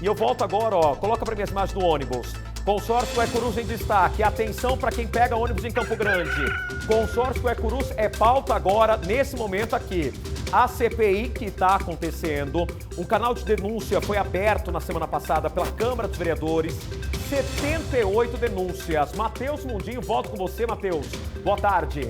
E eu volto agora, ó, coloca para mim as imagens do ônibus. Consórcio Ecurus em destaque. Atenção para quem pega ônibus em Campo Grande. Consórcio Ecurus é pauta agora, nesse momento aqui. A CPI que está acontecendo. Um canal de denúncia foi aberto na semana passada pela Câmara dos Vereadores. 78 denúncias. Matheus Mundinho, volto com você, Matheus. Boa tarde.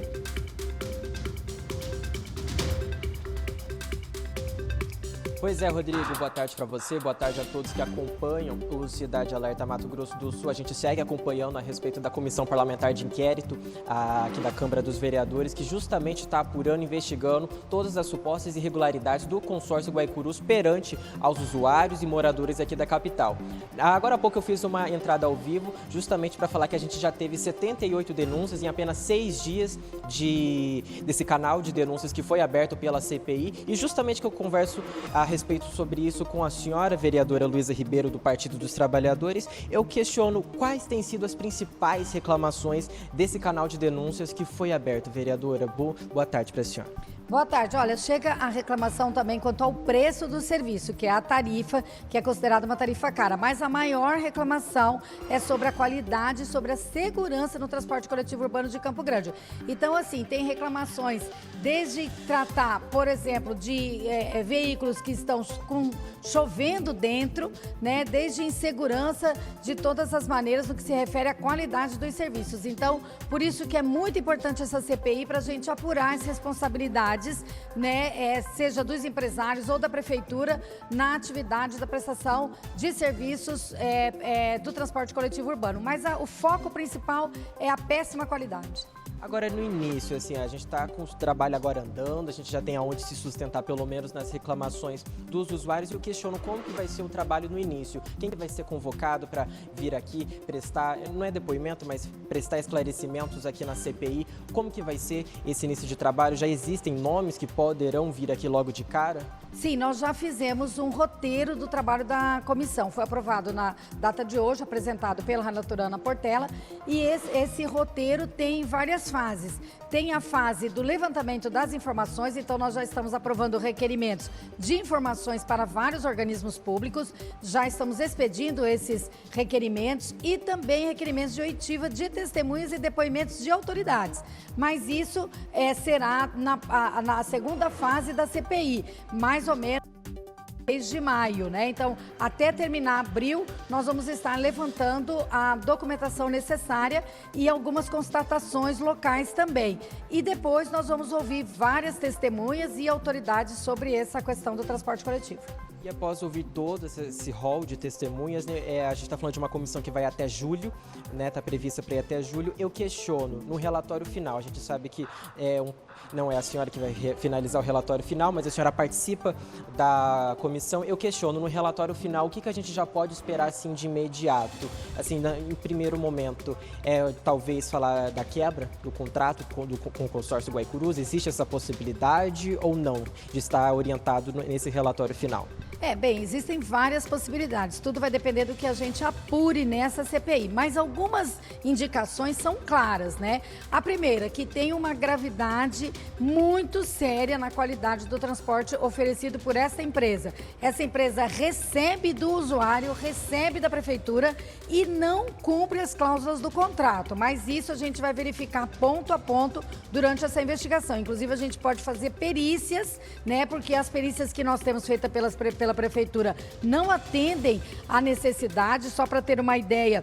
Pois é, Rodrigo, boa tarde para você, boa tarde a todos que acompanham o Cidade Alerta Mato Grosso do Sul. A gente segue acompanhando a respeito da Comissão Parlamentar de Inquérito aqui da Câmara dos Vereadores, que justamente está apurando, investigando todas as supostas irregularidades do consórcio Guaicurus perante aos usuários e moradores aqui da capital. Agora há pouco eu fiz uma entrada ao vivo, justamente para falar que a gente já teve 78 denúncias em apenas 6 dias desse canal de denúncias que foi aberto pela CPI, e justamente que eu converso a respeito sobre isso com a senhora vereadora Luísa Ribeiro, do Partido dos Trabalhadores. Eu questiono quais têm sido as principais reclamações desse canal de denúncias que foi aberto. Vereadora, boa tarde para a senhora. Boa tarde. Olha, chega a reclamação também quanto ao preço do serviço, que é a tarifa, que é considerada uma tarifa cara. Mas a maior reclamação é sobre a qualidade e sobre a segurança no transporte coletivo urbano de Campo Grande. Então, assim, tem reclamações desde tratar, por exemplo, de veículos que estão chovendo dentro, né? Desde insegurança de todas as maneiras no que se refere à qualidade dos serviços. Então, por isso que é muito importante essa CPI para a gente apurar as responsabilidades, né, seja dos empresários ou da prefeitura na atividade da prestação de serviços do transporte coletivo urbano. Mas o foco principal é a péssima qualidade. Agora, no início, assim, a gente está com o trabalho agora andando, a gente já tem aonde se sustentar, pelo menos nas reclamações dos usuários, e eu questiono como que vai ser o trabalho no início. Quem que vai ser convocado para vir aqui prestar, não é depoimento, mas prestar esclarecimentos aqui na CPI? Como que vai ser esse início de trabalho? Já existem nomes que poderão vir aqui logo de cara? Sim, nós já fizemos um roteiro do trabalho da comissão. Foi aprovado na data de hoje, apresentado pela relatora Ana Portela, e esse roteiro tem várias fases. Tem a fase do levantamento das informações, então nós já estamos aprovando requerimentos de informações para vários organismos públicos, já estamos expedindo esses requerimentos e também requerimentos de oitiva de testemunhas e depoimentos de autoridades. Mas isso será na segunda fase da CPI, mais ou menos mês de maio, né? Então, até terminar abril, nós vamos estar levantando a documentação necessária e algumas constatações locais também. E depois nós vamos ouvir várias testemunhas e autoridades sobre essa questão do transporte coletivo. E após ouvir todo esse rol de testemunhas, né, a gente está falando de uma comissão que vai até julho, né? Está prevista para ir até julho. Eu questiono no relatório final. A gente sabe que não é a senhora que vai finalizar o relatório final, mas a senhora participa da comissão. Eu questiono no relatório final o que a gente já pode esperar assim de imediato. Assim, em primeiro momento, talvez falar da quebra do contrato com o consórcio Guaicurus. Existe essa possibilidade ou não de estar orientado nesse relatório final? Bem, existem várias possibilidades, tudo vai depender do que a gente apure nessa CPI, mas algumas indicações são claras, né? A primeira, que tem uma gravidade muito séria na qualidade do transporte oferecido por essa empresa. Essa empresa recebe do usuário, recebe da prefeitura e não cumpre as cláusulas do contrato, mas isso a gente vai verificar ponto a ponto durante essa investigação. Inclusive, a gente pode fazer perícias, né? Porque as perícias que nós temos feitas pela prefeitura não atendem à necessidade. Só para ter uma ideia,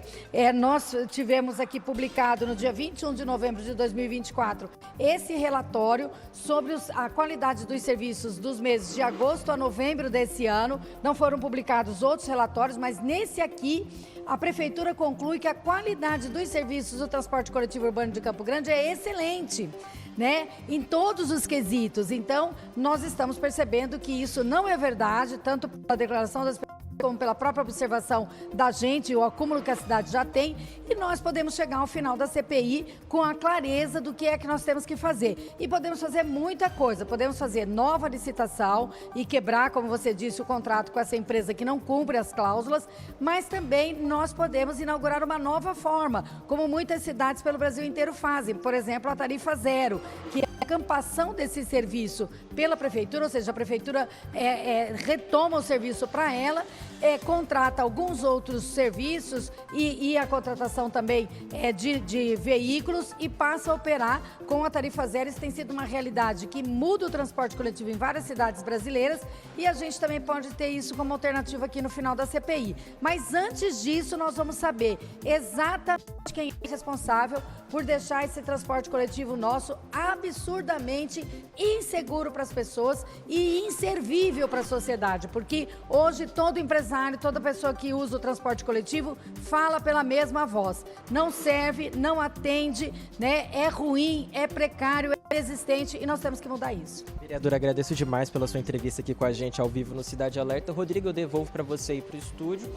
nós tivemos aqui publicado no dia 21 de novembro de 2024 esse relatório sobre a qualidade dos serviços dos meses de agosto a novembro desse ano. Não foram publicados outros relatórios, mas nesse aqui a prefeitura conclui que a qualidade dos serviços do transporte coletivo urbano de Campo Grande é excelente, né? Em todos os quesitos. Então, nós estamos percebendo que isso não é verdade, tanto pela declaração das pessoas como pela própria observação da gente, o acúmulo que a cidade já tem, e nós podemos chegar ao final da CPI com a clareza do que é que nós temos que fazer. E podemos fazer muita coisa, podemos fazer nova licitação e quebrar, como você disse, o contrato com essa empresa que não cumpre as cláusulas, mas também nós podemos inaugurar uma nova forma, como muitas cidades pelo Brasil inteiro fazem, por exemplo, a tarifa zero, que é a campação desse serviço pela prefeitura, ou seja, a prefeitura retoma o serviço para ela contrata alguns outros serviços e a contratação também de veículos e passa a operar com a tarifa zero. Isso tem sido uma realidade que muda o transporte coletivo em várias cidades brasileiras e a gente também pode ter isso como alternativa aqui no final da CPI. Mas antes disso, nós vamos saber exatamente quem é responsável por deixar esse transporte coletivo nosso absurdamente inseguro para as pessoas e inservível para a sociedade, porque hoje todo empresário, toda pessoa que usa o transporte coletivo fala pela mesma voz. Não serve, não atende, né? É ruim, é precário, é resistente e nós temos que mudar isso. Vereadora, agradeço demais pela sua entrevista aqui com a gente ao vivo no Cidade Alerta. Rodrigo, eu devolvo para você ir para o estúdio,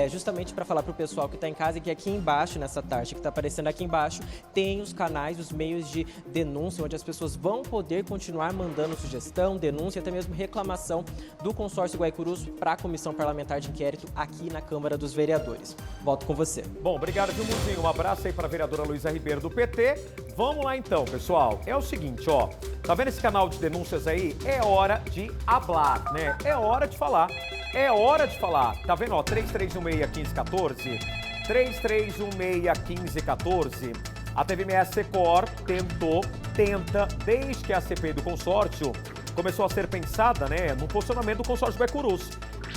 justamente para falar para o pessoal que está em casa que aqui embaixo, nessa tarde que está aparecendo aqui embaixo, tem os canais, os meios de denúncia, onde as pessoas vão poder continuar mandando sugestão, denúncia e até mesmo reclamação do consórcio Guaicurus para a Comissão Parlamentar de Inquérito aqui na Câmara dos Vereadores. Volto com você. Bom, obrigado, Vilmuzinho. Um abraço aí para a vereadora Luísa Ribeiro do PT. Vamos lá então, pessoal. É o seguinte, ó. Tá vendo esse canal de denúncias aí? É hora de hablar, né? É hora de falar. É hora de falar. Tá vendo, ó? 3316-1514. 3316-1514. A TVMS Secor tenta, desde que a CPI do consórcio começou a ser pensada, né, no posicionamento do consórcio Guaicurus.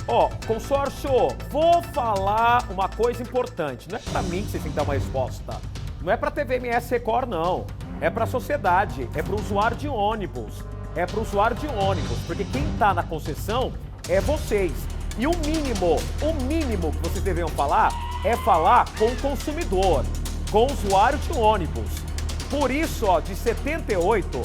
Ó, consórcio, vou falar uma coisa importante. Não é pra mim que vocês têm que dar uma resposta. Não é pra TVMS Secor, não. É pra sociedade, é pro usuário de ônibus. É pro usuário de ônibus, porque quem tá na concessão é vocês. E o mínimo que vocês deveriam falar é falar com o consumidor, com o usuário de ônibus. Por isso, ó, de 78,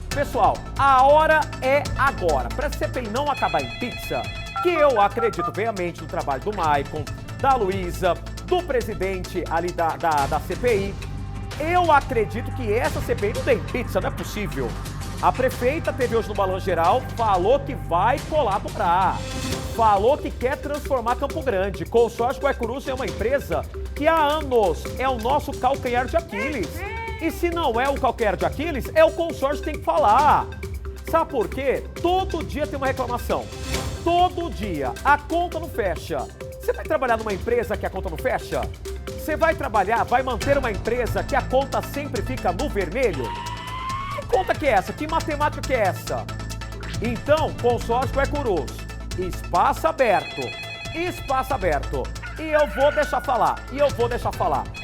pessoal, a hora é agora. Para a CPI não acabar em pizza, que eu acredito veemente no trabalho do Maicon, da Luísa, do presidente ali da CPI, eu acredito que essa CPI não tem pizza, não é possível. A prefeita teve hoje no Balanço Geral, falou que vai colaborar. Falou que quer transformar Campo Grande. Consórcio Guaicurus é uma empresa que há anos é o nosso calcanhar de Aquiles. E se não é o calcanhar de Aquiles, é o consórcio que tem que falar. Sabe por quê? Todo dia tem uma reclamação. Todo dia. A conta não fecha. Você vai trabalhar numa empresa que a conta não fecha? Você vai trabalhar, vai manter uma empresa que a conta sempre fica no vermelho? Que conta que é essa? Que matemática que é essa? Então, consórcio Guaicurus, espaço aberto. E eu vou deixar falar.